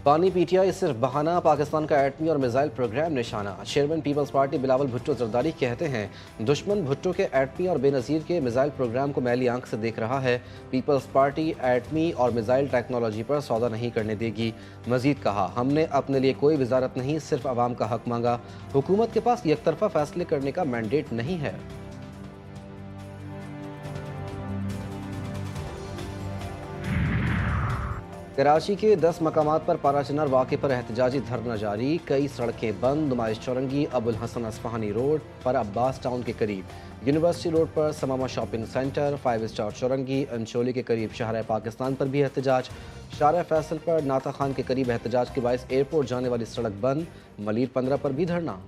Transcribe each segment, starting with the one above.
पानी पीटीआई सिर्फ बहाना, पाकिस्तान का एटमी और मिसाइल प्रोग्राम निशाना। Chairman Peoples Party Bilawal Bhutto Zardari कहते हैं दुश्मन भुट्टो के एटमी और बेनज़ीर के मिसाइल प्रोग्राम को मैली आंख से देख रहा है। पीपल्स पार्टी एटमी और मिसाइल टेक्नोलॉजी पर सौदा नहीं करने देगी। मजीद कहा, हमने अपने लिए कोई वजारत नहीं, सिर्फ आवाम का हक मांगा। हुकूमत के पास एकतरफा फैसले करने का मैंडेट नहीं है। कराची के 10 मकामात पर पाराचनर वाक़े पर एहतजाजी धरना जारी। कई सड़कें बंद। नुमाइश चौरंगी अबुल हसन अस्फहानी रोड पर अब्बास टाउन के करीब, यूनिवर्सिटी रोड पर समामा शॉपिंग सेंटर, 5 स्टार चौरंगी, अंशोली के करीब शाहराह पाकिस्तान पर भी एहतजाज। शाहराह फैसल पर नाता खान के करीब एहतजाज के बायस एयरपोर्ट जाने वाली सड़क बंद। मलीर 15 पर भी धरना।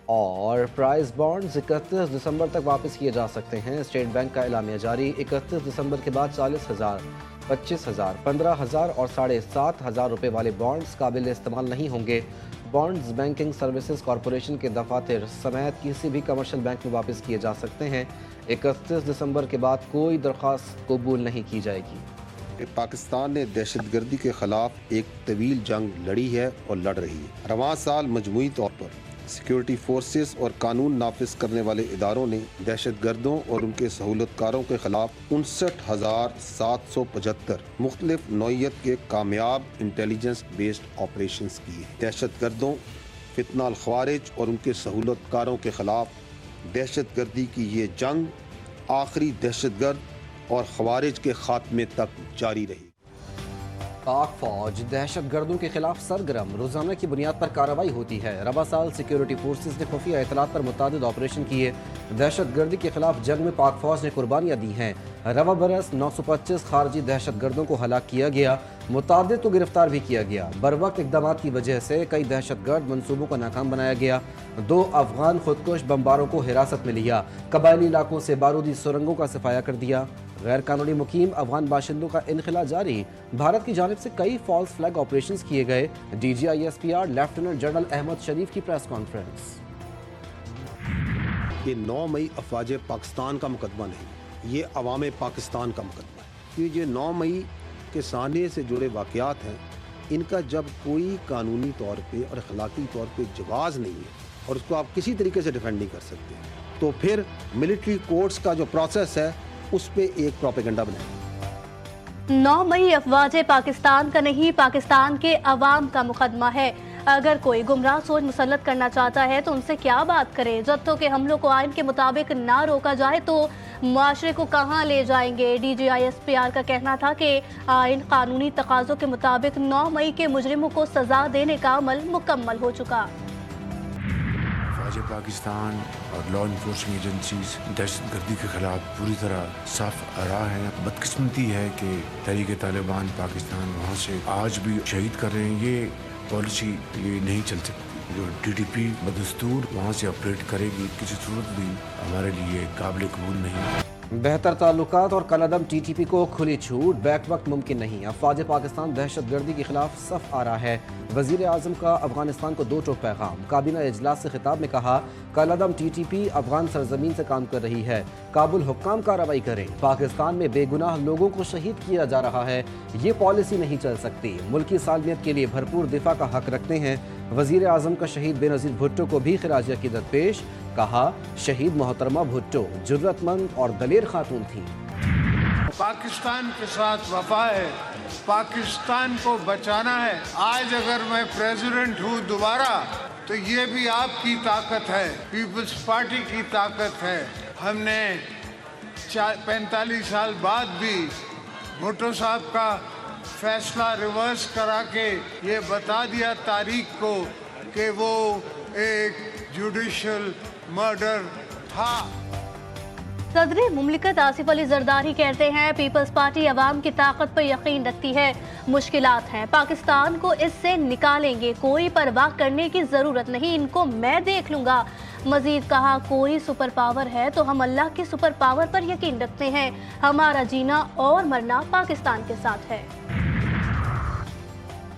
और प्राइस बॉन्ड्स 31 दिसंबर तक वापस किए जा सकते हैं। स्टेट बैंक का एलामिया जारी। 31 दिसंबर के बाद 40,000, 25,000, 15,000 और 7,500 रुपये वाले बॉन्ड्स काबिल इस्तेमाल नहीं होंगे। बॉन्ड्स बैंकिंग सर्विसेज कॉरपोरेशन के दफातर समेत किसी भी कमर्शियल बैंक में वापस किए जा सकते हैं। 31 दिसंबर के बाद कोई दरख्वास्त कबूल नहीं की जाएगी। पाकिस्तान ने दहशतगर्दी के खिलाफ एक तवील जंग लड़ी है और लड़ रही है। रवां साल मजमूई तौर पर सिक्योरिटी फोर्सेस और कानून नाफिज करने वाले इदारों ने दहशतगर्दों और उनके सहूलतकारों के खिलाफ 59,775 मुख्तलिफ नौइयत के कामयाब इंटेलिजेंस बेस्ड ऑपरेशन किए। दहशतगर्दों, फितना अल ख्वारिज और उनके सहूलतकारों के खिलाफ दहशतगर्दी की ये जंग आखिरी दहशतगर्द और ख्वारिज के खात्मे तक जारी रही। पाक फौज दहशतगर्दों के खिलाफ सरगर्म, रोजाना की बुनियाद पर कार्रवाई होती है। रबा साल सिक्योरिटी फोर्सेज ने खुफिया इतलात पर मुतादिद ऑपरेशन किए। दहशतगर्दी के खिलाफ जंग में पाक फौज ने कुर्बानियाँ दी हैं। रबा बरस 925 खारजी दहशतगर्दों को हलाक किया गया, मुतादिद को गिरफ्तार भी किया गया। बरवक्त इकदाम की वजह से कई दहशतगर्द मनसूबों को नाकाम बनाया गया। 2 अफगान खुदकुश बमबारों को हिरासत में लिया। कबायली इलाकों से बारूदी सुरंगों का सफाया कर दिया। गैर कानूनी मुकीम अफगान बाशिंदों का इनखला जारी। भारत की जानिब से कई फॉल्स फ्लैग ऑपरेशंस किए गए। DGISPR लेफ्टिनेंट जनरल अहमद शरीफ की प्रेस कॉन्फ्रेंस। ये 9 मई अफवाज पाकिस्तान का मुकदमा नहीं, ये अवाम पाकिस्तान का मुकदमा है। ये 9 मई के साने से जुड़े वाक़यात हैं, इनका जब कोई कानूनी तौर पे और अखलाकी तौर पे जवाज़ नहीं है और उसको आप किसी तरीके से डिफेंड नहीं कर सकते, तो फिर मिलिट्री कोर्ट्स का जो प्रोसेस है उस पे एक प्रोपेगेंडा बनाए। 9 मई अफवाज पाकिस्तान का नहीं, पाकिस्तान के अवाम का मुकदमा है। अगर कोई गुमराह सोच मुसल्लत करना चाहता है तो उनसे क्या बात करे। जब तक के हमलों को आइन के मुताबिक ना रोका जाए तो मुआशरे को कहाँ ले जाएंगे। DGISPR का कहना था कि आइन कानूनी तकाज़ों के मुताबिक 9 मई के मुजरिमों को सजा देने का अमल मुकम्मल हो चुका। पाकिस्तान और लॉ इन्फोर्समेंट एजेंसीज दहशतगर्दी के खिलाफ पूरी तरह साफ आरा है। बदकिस्मती है कि तहरीक तालिबान पाकिस्तान वहाँ से आज भी शहीद कर रहे हैं। ये पॉलिसी ये नहीं चल सकती। जो TTP बदस्तूर वहाँ से ऑपरेट करेगी, किसी सूरत भी हमारे लिए काबिल कबूल नहीं। बेहतर ताल्लुकात और कलअदम TTP को खुली छूट, बैक वक्त मुमकिन नहीं। अफवाज पाकिस्तान दहशतगर्दी के खिलाफ सफ आ रहा है। वजीर आजम का अफगानिस्तान को 2 टोक पैगाम। काबीना इजलास से खिताब में कहा, कलअदम TTP अफगान सरजमीन से काम कर रही है, काबुल हुक्काम कार्रवाई करें। पाकिस्तान में बेगुनाह लोगों को शहीद किया जा रहा है, ये पॉलिसी नहीं चल सकती। मुल्की सालमियत के लिए भरपूर दिफा का हक रखते हैं। वजीर आजम का शहीद बेनज़ीर भुट्टो को भी खिराज अकीदत पेश। कहा, शहीद मोहतरमा भुट्टो जुर्रतमंद और दलेर खातून थी। पाकिस्तान के साथ वफा है, पाकिस्तान को बचाना है। आज अगर मैं प्रेसिडेंट हूँ दोबारा तो ये भी आपकी ताकत है, पीपल्स पार्टी की ताकत है। हमने 45 साल बाद भी भुट्टो साहब का फैसला रिवर्स करा के ये बता दिया तारीख को कि वो एक जुडिशल मर्डर था। सदर मुमलिकत आसिफ अली जरदारी कहते हैं पीपल्स पार्टी अवाम की ताकत पर यकीन रखती है। मुश्किलात हैं, पाकिस्तान को इससे निकालेंगे, कोई परवाह करने की ज़रूरत नहीं, इनको मैं देख लूँगा। मजीद कहा, कोई सुपर पावर है तो हम अल्लाह की सुपर पावर पर यकीन रखते हैं। हमारा जीना और मरना पाकिस्तान के साथ है।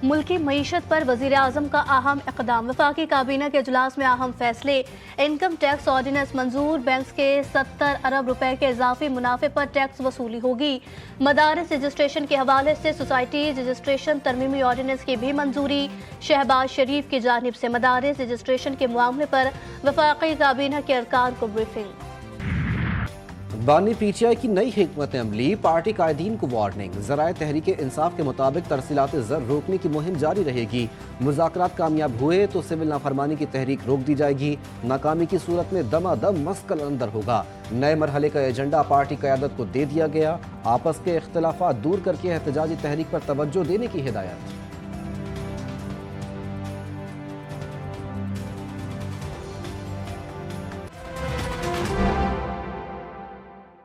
मुल्की मईशत पर वज़ीर आज़म का अहम इक़दाम। वफाकी काबीना के इजलास में अहम फैसले। इनकम टैक्स ऑर्डिनेंस मंजूर। बैंक के 70 अरब रुपए के इजाफी मुनाफे पर टैक्स वसूली होगी। मदारिस रजिस्ट्रेशन के हवाले से सोसाइटी रजिस्ट्रेशन तरमीमी ऑर्डिनेंस की भी मंजूरी। शहबाज शरीफ की जानिब से मदारिस रजिस्ट्रेशन के मामले पर वफाकी काबीना के अरकान को ब्रीफिंग। बानी पीटीआई की नई हिकमत अमली। पार्टी कायदीन को वार्निंग। ज़राए तहरीक इंसाफ के मुताबिक तरसीलात ज़र रोकने की मुहिम जारी रहेगी। मुज़ाकरात कामयाब हुए तो सिविल नाफरमानी की तहरीक रोक दी जाएगी। नाकामी की सूरत में दमादम मस्कल अंदर होगा। नए मरहले का एजेंडा पार्टी क़यादत को दे दिया गया। आपस के इख्तलाफात दूर करके एहतजाजी तहरीक पर तवज्जो देने की हिदायत।